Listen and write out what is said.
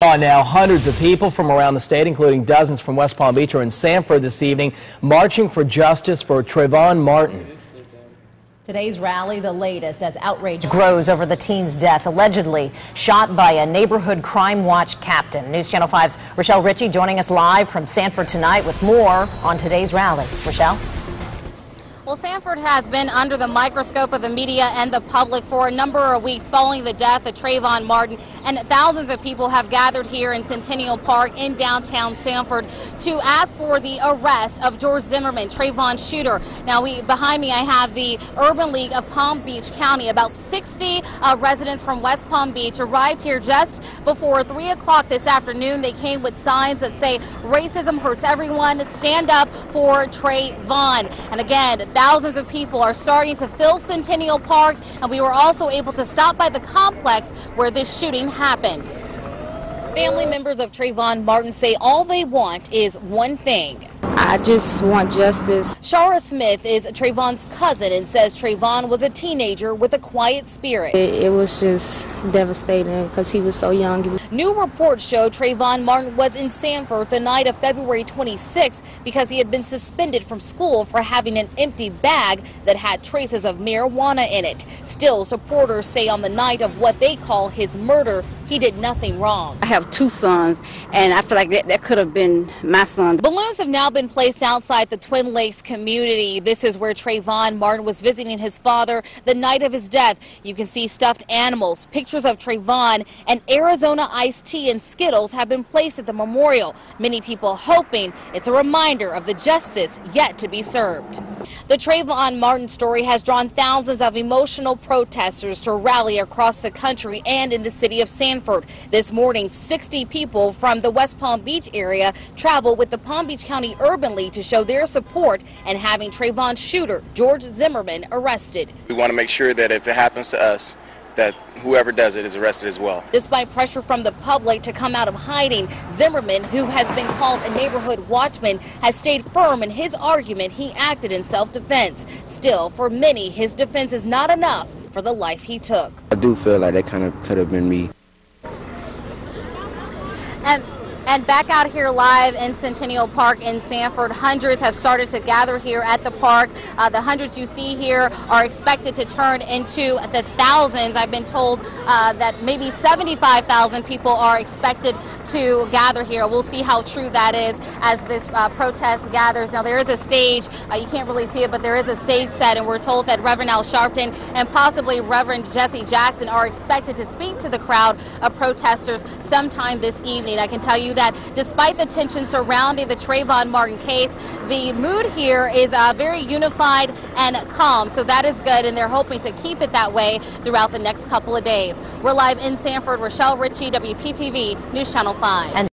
Now, hundreds of people from around the state, including dozens from West Palm Beach, are in Sanford this evening, marching for justice for Trayvon Martin. Today's rally, the latest, as outrage grows over the teen's death, allegedly shot by a neighborhood crime watch captain. News Channel 5's Rochelle Ritchie joining us live from Sanford tonight with more on today's rally. Rochelle? Well, Sanford has been under the microscope of the media and the public for a number of weeks following the death of Trayvon Martin, and thousands of people have gathered here in Centennial Park in downtown Sanford to ask for the arrest of George Zimmerman, Trayvon's shooter. Now, behind me I have the Urban League of Palm Beach County. About 60 residents from West Palm Beach arrived here just before 3 o'clock this afternoon. They came with signs that say racism hurts everyone, stand up for Trayvon. And again, thousands of people are starting to fill Centennial Park, and we were also able to stop by the complex where this shooting happened. Family members of Trayvon Martin say all they want is one thing. I just want justice. Chara is Trayvon's cousin and says Trayvon was a teenager with a quiet spirit. It was just devastating because he was so young. New reports show Trayvon Martin was in Sanford the night of February 26th because he had been suspended from school for having an empty bag that had traces of marijuana in it. Still, supporters say on the night of what they call his murder, he did nothing wrong. I have two sons, and I feel like that could have been my son. Balloons have now been placed outside the Twin Lakes community. This is where Trayvon Martin was visiting his father the night of his death. You can see stuffed animals, pictures of Trayvon, and Arizona iced tea and Skittles have been placed at the memorial. Many people hoping it's a reminder of the justice yet to be served. The Trayvon Martin story has drawn thousands of emotional protesters to rally across the country and in the city of Sanford. This morning, 60 people from the West Palm Beach area traveled with the Palm Beach County Urban League to show their support and having Trayvon's shooter, George Zimmerman, arrested. We want to make sure that if it happens to us, that whoever does it is arrested as well. Despite pressure from the public to come out of hiding, Zimmerman, who has been called a neighborhood watchman, has stayed firm in his argument he acted in self-defense. Still, for many, his defense is not enough for the life he took. I do feel like that kind of could have been me. And back out here live in Centennial Park in Sanford, hundreds have started to gather here at the park. The hundreds you see here are expected to turn into the thousands. I've been told that maybe 75,000 people are expected to gather here. We'll see how true that is as this protest gathers. Now, there is a stage. You can't really see it, but there is a stage set, and we're told that Reverend Al Sharpton and possibly Reverend Jesse Jackson are expected to speak to the crowd of protesters sometime this evening. I can tell you that despite the tension surrounding the Trayvon Martin case, the mood here is very unified and calm, so that is good, and they're hoping to keep it that way throughout the next couple of days. We're live in Sanford. Rochelle Ritchie, WPTV News Channel 5.